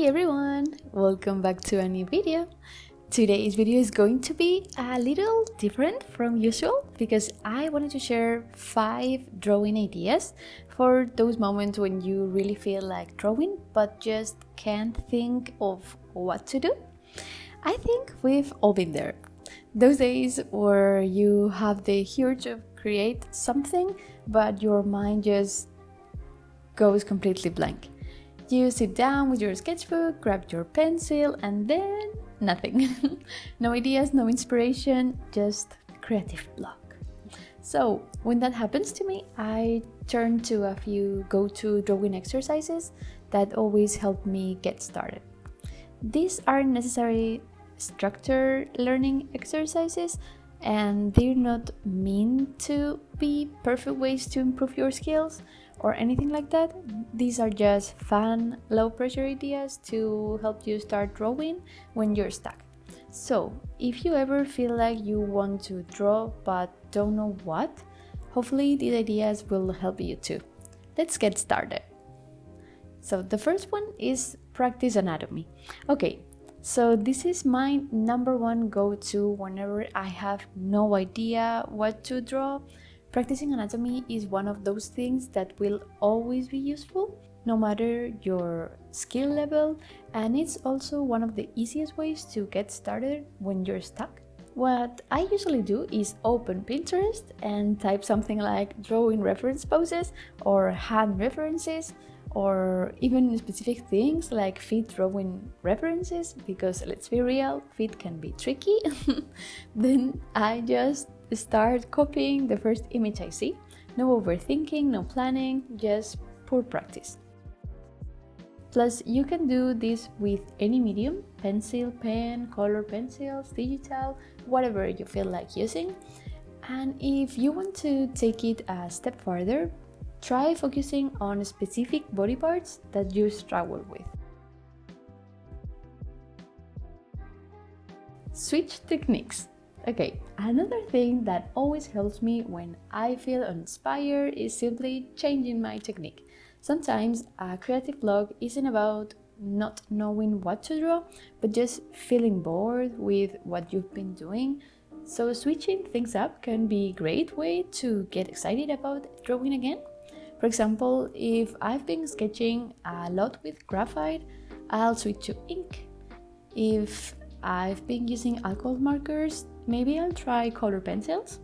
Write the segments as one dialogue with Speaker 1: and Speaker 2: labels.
Speaker 1: Hey everyone! Welcome back to a new video. Today's video is going to be a little different from usual because I wanted to share 5 drawing ideas for those moments when you really feel like drawing but just can't think of what to do. I think we've all been there. Those days where you have the urge to create something but your mind just goes completely blank. You sit down with your sketchbook, grab your pencil, and then nothing. No ideas, no inspiration, just creative block. So when that happens to me, I turn to a few go-to drawing exercises that always help me get started. These aren't necessarily structured learning exercises, and they're not meant to be perfect ways to improve your skills or anything like that. These are just fun, low-pressure ideas to help you start drawing when you're stuck. So, if you ever feel like you want to draw but don't know what, hopefully these ideas will help you too. Let's get started. So, the first one is practice anatomy. Okay, so this is my number one go-to whenever I have no idea what to draw. Practicing anatomy is one of those things that will always be useful, no matter your skill level, and it's also one of the easiest ways to get started when you're stuck. What I usually do is open Pinterest and type something like drawing reference poses or hand references, or even specific things like feet drawing references, because let's be real, feet can be tricky. Then I just start copying the first image I see. No overthinking, no planning, just pure practice. Plus, you can do this with any medium: pencil, pen, color pencils, digital, whatever you feel like using. And if you want to take it a step further, try focusing on specific body parts that you struggle with. Switch techniques. Okay, another thing that always helps me when I feel uninspired is simply changing my technique. Sometimes a creative block isn't about not knowing what to draw, but just feeling bored with what you've been doing. So switching things up can be a great way to get excited about drawing again. For example, if I've been sketching a lot with graphite, I'll switch to ink. If I've been using alcohol markers, maybe I'll try color pencils.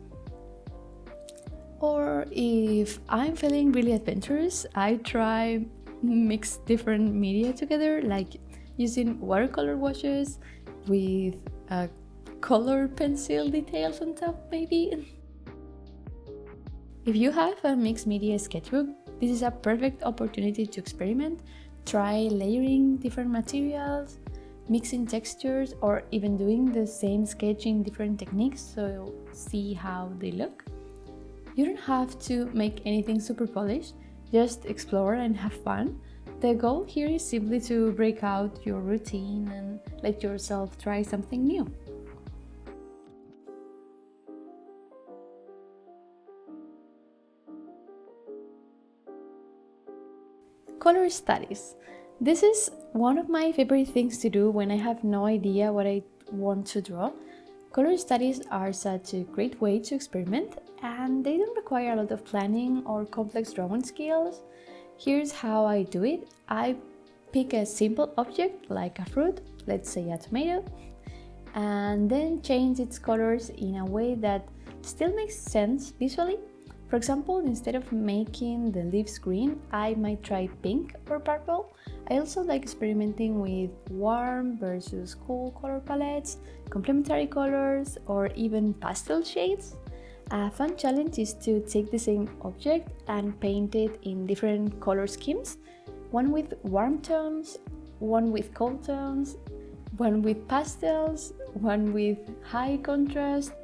Speaker 1: Or if I'm feeling really adventurous, I try mix different media together, like using watercolor washes with color pencil details on top maybe. If you have a mixed media sketchbook, this is a perfect opportunity to experiment. Try layering different materials, mixing textures, or even doing the same sketch in different techniques so see how they look. You don't have to make anything super polished, just explore and have fun. The goal here is simply to break out your routine and let yourself try something new. Color studies. This is one of my favorite things to do when I have no idea what I want to draw. Color studies are such a great way to experiment, and they don't require a lot of planning or complex drawing skills. Here's how I do it. I pick a simple object like a fruit, let's say a tomato, and then change its colors in a way that still makes sense visually. For example, instead of making the leaves green, I might try pink or purple. I also like experimenting with warm versus cool color palettes, complementary colors, or even pastel shades. A fun challenge is to take the same object and paint it in different color schemes. One with warm tones, one with cold tones, one with pastels, one with high contrast.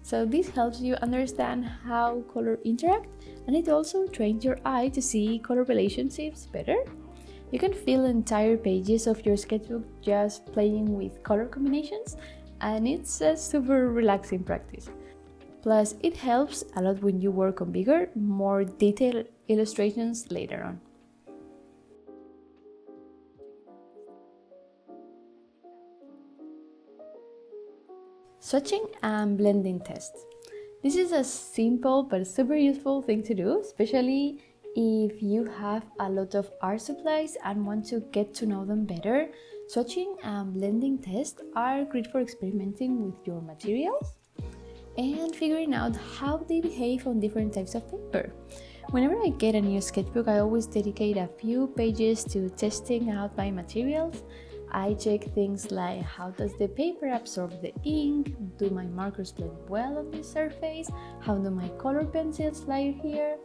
Speaker 1: So this helps you understand how color interact, and it also trains your eye to see color relationships better. You can fill entire pages of your sketchbook just playing with color combinations, and it's a super relaxing practice. Plus, it helps a lot when you work on bigger, more detailed illustrations later on. swatching and blending test. This is a simple but super useful thing to do, especially if you have a lot of art supplies and want to get to know them better. Swatching and blending tests are great for experimenting with your materials and figuring out how they behave on different types of paper. Whenever I get a new sketchbook, I always dedicate a few pages to testing out my materials. I check things like how does the paper absorb the ink, do my markers blend well on the surface, how do my color pencils lie here.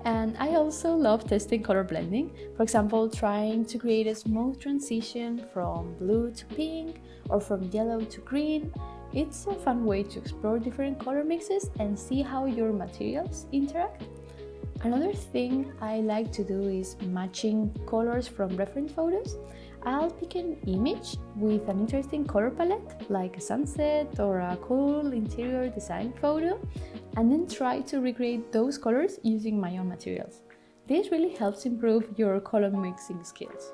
Speaker 1: And I also love testing color blending, for example, trying to create a smooth transition from blue to pink or from yellow to green. It's a fun way to explore different color mixes and see how your materials interact. Another thing I like to do is matching colors from reference photos. I'll pick an image with an interesting color palette, like a sunset or a cool interior design photo, and then try to recreate those colors using my own materials. This really helps improve your color mixing skills.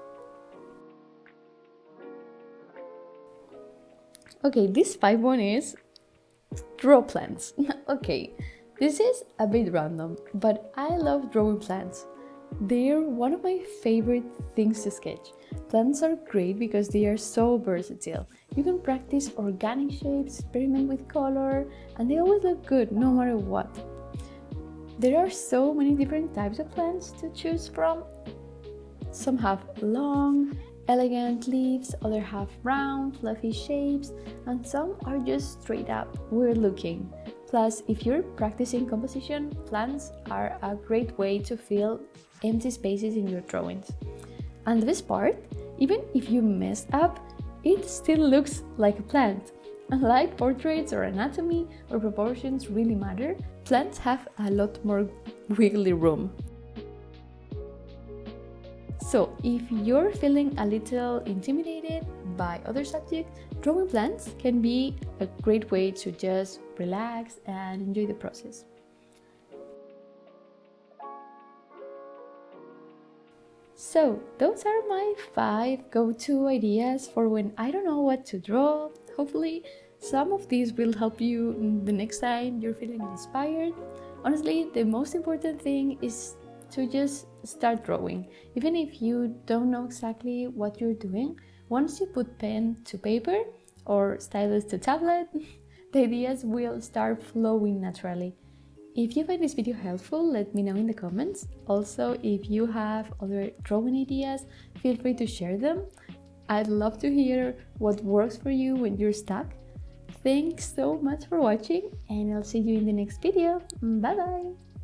Speaker 1: Okay, this 5-1 is draw plants. Okay, this is a bit random, but I love drawing plants. They're one of my favorite things to sketch. Plants are great because they are so versatile. You can practice organic shapes, experiment with color, and they always look good no matter what. There are so many different types of plants to choose from. Some have long, elegant leaves, others have round, fluffy shapes, and some are just straight up weird looking. Plus, if you're practicing composition, plants are a great way to fill empty spaces in your drawings. And the best part, even if you mess up, it still looks like a plant. Unlike portraits or anatomy or proportions really matter, plants have a lot more wiggly room. So, if you're feeling a little intimidated by other subjects, drawing plants can be a great way to just relax and enjoy the process. So, those are my 5 go-to ideas for when I don't know what to draw. Hopefully, some of these will help you the next time you're feeling inspired. Honestly, the most important thing is to just start drawing. Even if you don't know exactly what you're doing, once you put pen to paper or stylus to tablet, the ideas will start flowing naturally. If you find this video helpful, let me know in the comments. Also, if you have other drawing ideas, feel free to share them. I'd love to hear what works for you when you're stuck. Thanks so much for watching, and I'll see you in the next video. Bye bye!